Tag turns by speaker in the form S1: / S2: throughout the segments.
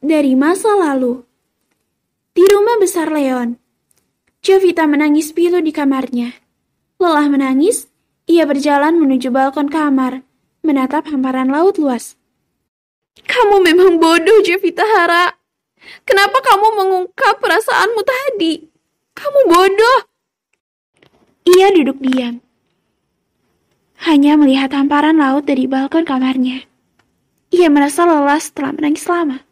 S1: dari masa lalu. Di rumah besar Leon, Jovita menangis pilu di kamarnya. Lelah menangis, ia berjalan menuju balkon kamar, menatap hamparan laut luas. Kamu memang bodoh, Jovita Hara. Kenapa kamu mengungkap perasaanmu tadi? Kamu bodoh. Ia duduk diam, hanya melihat hamparan laut dari balkon kamarnya. Ia merasa lelah setelah menangis lama.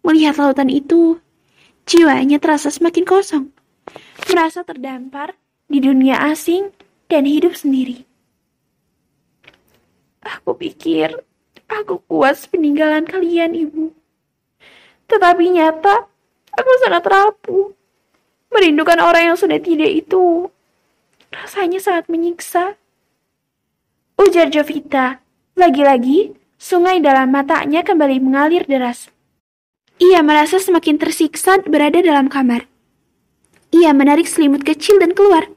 S1: Melihat lautan itu, jiwanya terasa semakin kosong. Merasa terdampar di dunia asing dan hidup sendiri. Aku pikir aku kuat peninggalan kalian, Ibu. Tetapi nyata, aku sangat rapuh. Merindukan orang yang sudah tidak itu. Rasanya sangat menyiksa. Ujar Jovita. Lagi-lagi, sungai dalam matanya kembali mengalir deras. Ia merasa semakin tersiksa berada dalam kamar. Ia menarik selimut kecil dan keluar.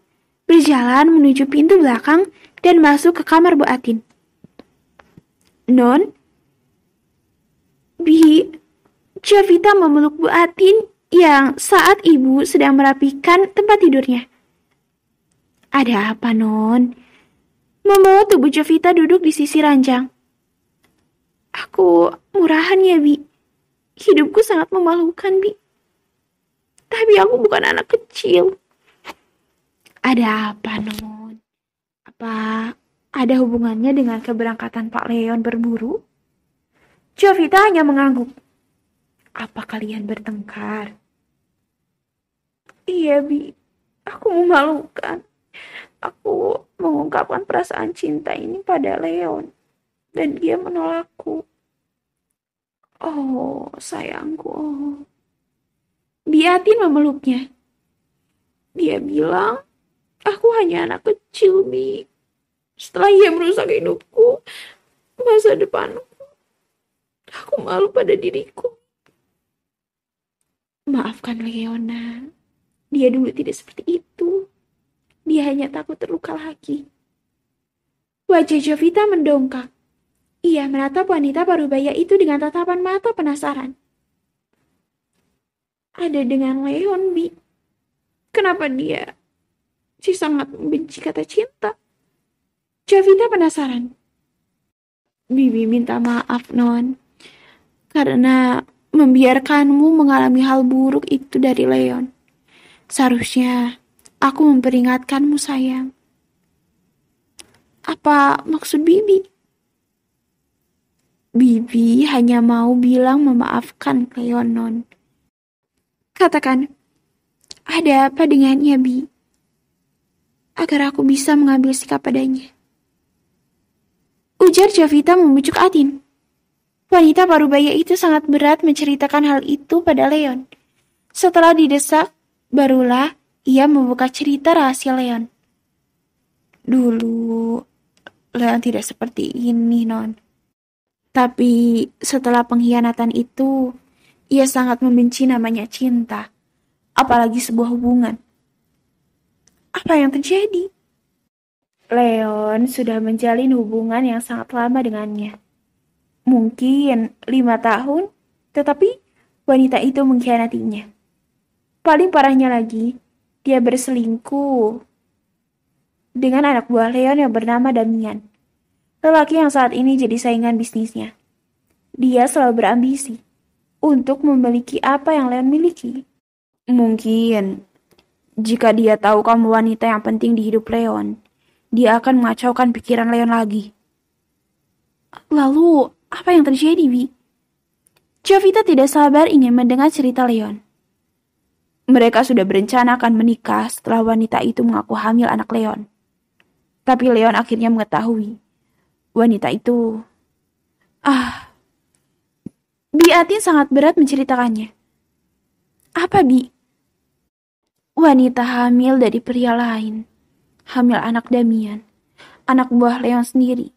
S1: Berjalan menuju pintu belakang dan masuk ke kamar Bu Atin. Non? Jovita memeluk Bu Atin yang saat ibu sedang merapikan tempat tidurnya. Ada apa, Non? Membawa tubuh Jovita duduk di sisi ranjang. Aku murahan ya, Bi. Hidupku sangat memalukan, Bi. Tapi aku bukan anak kecil. Ada apa, Non? Apa ada hubungannya dengan keberangkatan Pak Leon berburu? Jovita hanya mengangguk. Apa kalian bertengkar? Iya, Bi. Aku memalukan. Aku mengungkapkan perasaan cinta ini pada Leon. Dan dia menolakku. Oh, sayangku. Bi Atin memeluknya. Dia bilang, aku hanya anak kecil, Bi. Setelah ia merusak hidupku, masa depanku, aku malu pada diriku. Maafkan Leona. Dia dulu tidak seperti itu. Dia hanya takut terluka lagi. Wajah Jovita mendongkak. Ia menatap wanita parubaya itu dengan tatapan mata penasaran. Ada dengan Leon, Bi. Kenapa dia sangat membenci kata cinta? Jovita penasaran. Bibi minta maaf, Non. Karena membiarkanmu mengalami hal buruk itu dari Leon. Seharusnya aku memperingatkanmu, sayang. Apa maksud Bibi? Bibi hanya mau bilang memaafkan Leon, Non. Katakan, ada apa dengannya, Bi? Agar aku bisa mengambil sikap padanya. Ujar Jovita membujuk Atin. Wanita parubaya itu sangat berat menceritakan hal itu pada Leon. Setelah didesak, barulah ia membuka cerita rahasia Leon. Dulu, Leon tidak seperti ini, Non. Tapi setelah pengkhianatan itu, ia sangat membenci namanya cinta, apalagi sebuah hubungan. Apa yang terjadi? Leon sudah menjalin hubungan yang sangat lama dengannya. Mungkin 5 tahun, tetapi wanita itu mengkhianatinya. Paling parahnya lagi, dia berselingkuh dengan anak buah Leon yang bernama Damian. Lelaki yang saat ini jadi saingan bisnisnya. Dia selalu berambisi untuk memiliki apa yang Leon miliki. Mungkin, jika dia tahu kamu wanita yang penting di hidup Leon, dia akan mengacaukan pikiran Leon lagi. Lalu, apa yang terjadi, Bi? Jovita tidak sabar ingin mendengar cerita Leon. Mereka sudah berencana akan menikah setelah wanita itu mengaku hamil anak Leon. Tapi Leon akhirnya mengetahui wanita itu. Bi Atin sangat berat menceritakannya. Apa, Bi? Wanita hamil dari pria lain. Hamil anak Damian, anak buah Leon sendiri.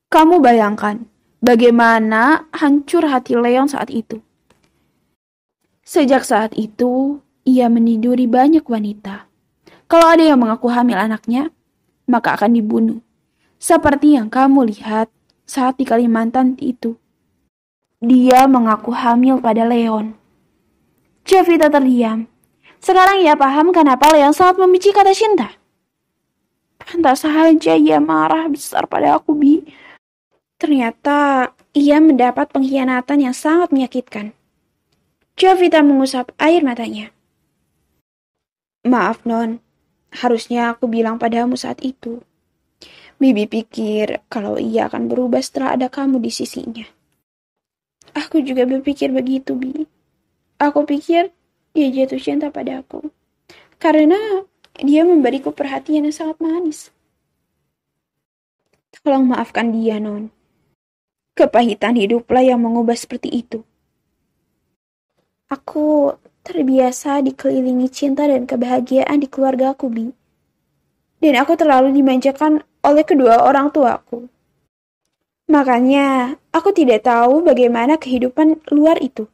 S1: Kamu bayangkan bagaimana hancur hati Leon saat itu. Sejak saat itu, ia meniduri banyak wanita. Kalau ada yang mengaku hamil anaknya, maka akan dibunuh. Seperti yang kamu lihat saat di Kalimantan itu. Dia mengaku hamil pada Leon. Jovita terdiam. Sekarang ia paham kenapa Leon sangat membenci kata cinta. Pantas saja ia marah besar pada aku, Bi. Ternyata ia mendapat pengkhianatan yang sangat menyakitkan. Jovita mengusap air matanya. Maaf, Non. Harusnya aku bilang padamu saat itu. Bibi pikir kalau ia akan berubah setelah ada kamu di sisinya. Aku juga berpikir begitu, Bi. Aku pikir dia jatuh cinta padaku. Karena dia memberiku perhatian yang sangat manis. Tolong maafkan dia, Non. Kepahitan hiduplah yang mengubah seperti itu. Aku terbiasa dikelilingi cinta dan kebahagiaan di keluarga aku, Bi. Dan aku terlalu dimanjakan oleh kedua orang tuaku. Makanya, aku tidak tahu bagaimana kehidupan luar itu.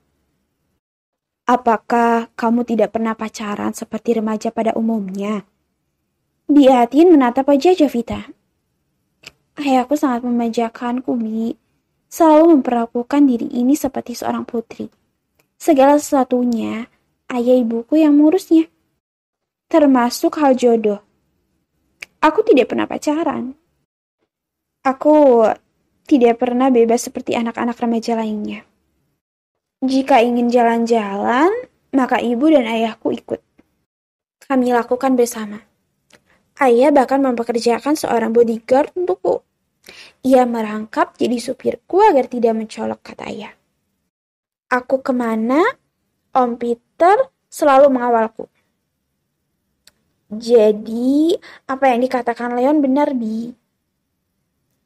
S1: Apakah kamu tidak pernah pacaran seperti remaja pada umumnya? Biatin menatap wajah Jovita. Ayahku sangat memanjakanku, Bi. Selalu memperlakukan diri ini seperti seorang putri. Segala sesuatunya, ayah ibuku yang mengurusnya. Termasuk hal jodoh. Aku tidak pernah pacaran. Aku tidak pernah bebas seperti anak-anak remaja lainnya. Jika ingin jalan-jalan, maka ibu dan ayahku ikut. Kami lakukan bersama. Ayah bahkan mempekerjakan seorang bodyguard untukku. Ia merangkap jadi supirku agar tidak mencolok, kata ayah. Aku kemana, Om Peter selalu mengawalku. Jadi, apa yang dikatakan Leon benar, Bi.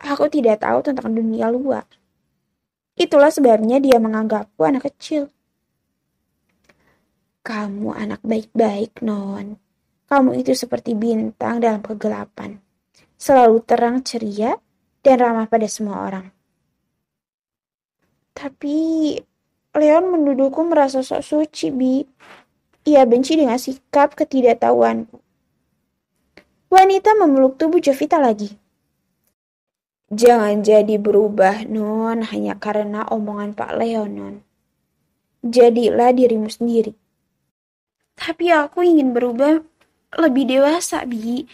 S1: Aku tidak tahu tentang dunia luar. Itulah sebabnya dia menganggapku anak kecil. Kamu anak baik-baik, Non. Kamu itu seperti bintang dalam kegelapan. Selalu terang, ceria, dan ramah pada semua orang. Tapi Leon menuduhku merasa sok suci, Bi. Ia benci dengan sikap ketidaktahuanku. Wanita memeluk tubuh Jovita lagi. Jangan jadi berubah, Non, hanya karena omongan Pak Leon, Non. Jadilah dirimu sendiri. Tapi aku ingin berubah lebih dewasa, Bi.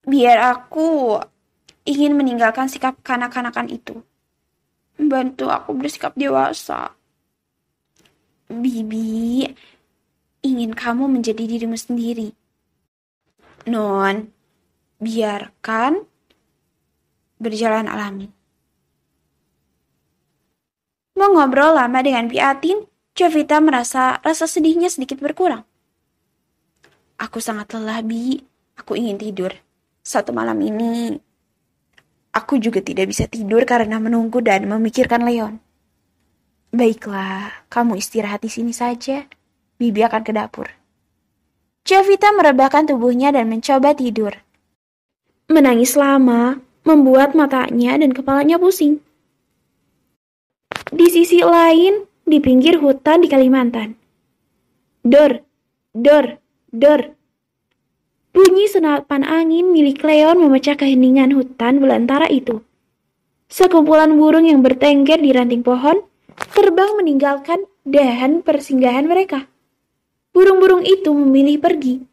S1: Biar aku ingin meninggalkan sikap kanak-kanakan itu. Bantu aku bersikap dewasa. Bibi, ingin kamu menjadi dirimu sendiri. Non, biarkan berjalan alami. Mengobrol lama dengan Piatin, Jovita merasa rasa sedihnya sedikit berkurang. Aku sangat lelah, Bi. Aku ingin tidur. Satu malam ini, aku juga tidak bisa tidur karena menunggu dan memikirkan Leon. Baiklah, kamu istirahat di sini saja. Bibi akan ke dapur. Jovita merebahkan tubuhnya dan mencoba tidur. Menangis lama membuat matanya dan kepalanya pusing. Di sisi lain, di pinggir hutan di Kalimantan. Dor, dor, dor. Bunyi senapan angin milik Leon memecah keheningan hutan belantara itu. Sekumpulan burung yang bertengger di ranting pohon terbang meninggalkan dahan persinggahan mereka. Burung-burung itu memilih pergi.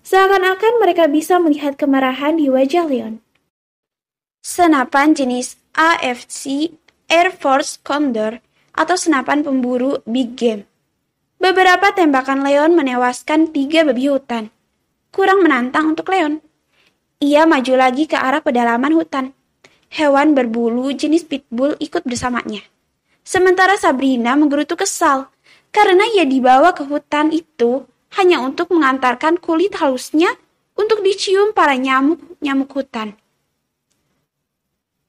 S1: Seakan-akan mereka bisa melihat kemarahan di wajah Leon. Senapan jenis AFC Air Force Condor atau senapan pemburu Big Game. Beberapa tembakan Leon menewaskan 3 babi hutan. Kurang menantang untuk Leon. Ia maju lagi ke arah pedalaman hutan. Hewan berbulu jenis pitbull ikut bersamanya. Sementara Sabrina menggerutu kesal karena ia dibawa ke hutan itu hanya untuk mengantarkan kulit halusnya untuk dicium para nyamuk hutan.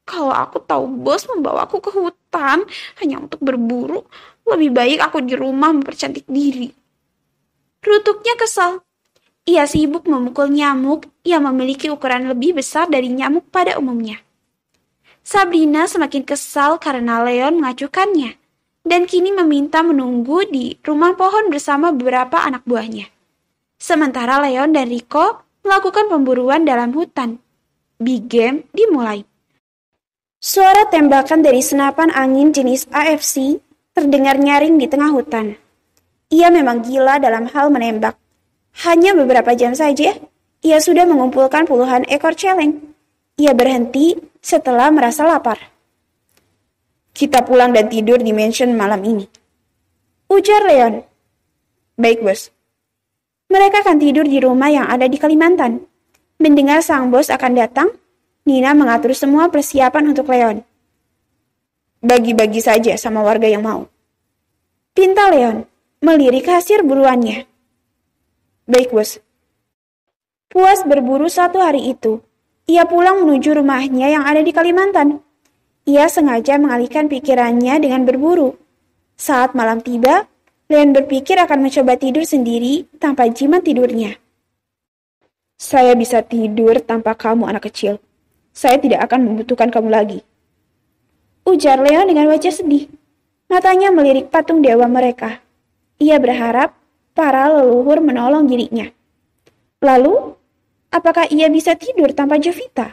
S1: Kalau aku tahu bos membawaku ke hutan hanya untuk berburu, lebih baik aku di rumah mempercantik diri. Rutuknya kesal. Ia sibuk memukul nyamuk yang memiliki ukuran lebih besar dari nyamuk pada umumnya. Sabrina semakin kesal karena Leon mengacuhkannya dan kini meminta menunggu di rumah pohon bersama beberapa anak buahnya. Sementara Leon dan Rico melakukan pemburuan dalam hutan. Big Game dimulai.
S2: Suara tembakan dari senapan angin jenis AFC terdengar nyaring di tengah hutan. Ia memang gila dalam hal menembak. Hanya beberapa jam saja, ia sudah mengumpulkan puluhan ekor celeng. Ia berhenti setelah merasa lapar.
S3: Kita pulang dan tidur di mansion malam ini,
S2: ujar Leon.
S3: Baik, bos.
S2: Mereka akan tidur di rumah yang ada di Kalimantan. Mendengar sang bos akan datang, Nina mengatur semua persiapan untuk Leon.
S3: Bagi-bagi saja sama warga yang mau,
S2: pinta Leon, melirik hasil buruannya.
S3: Baik, bos.
S2: Puas berburu satu hari itu, ia pulang menuju rumahnya yang ada di Kalimantan. Ia sengaja mengalihkan pikirannya dengan berburu. Saat malam tiba, Leon berpikir akan mencoba tidur sendiri tanpa jimat tidurnya.
S3: Saya bisa tidur tanpa kamu, anak kecil. Saya tidak akan membutuhkan kamu lagi,
S2: ujar Leon dengan wajah sedih. Matanya melirik patung dewa mereka. Ia berharap para leluhur menolong dirinya. Lalu, apakah ia bisa tidur tanpa Jovita?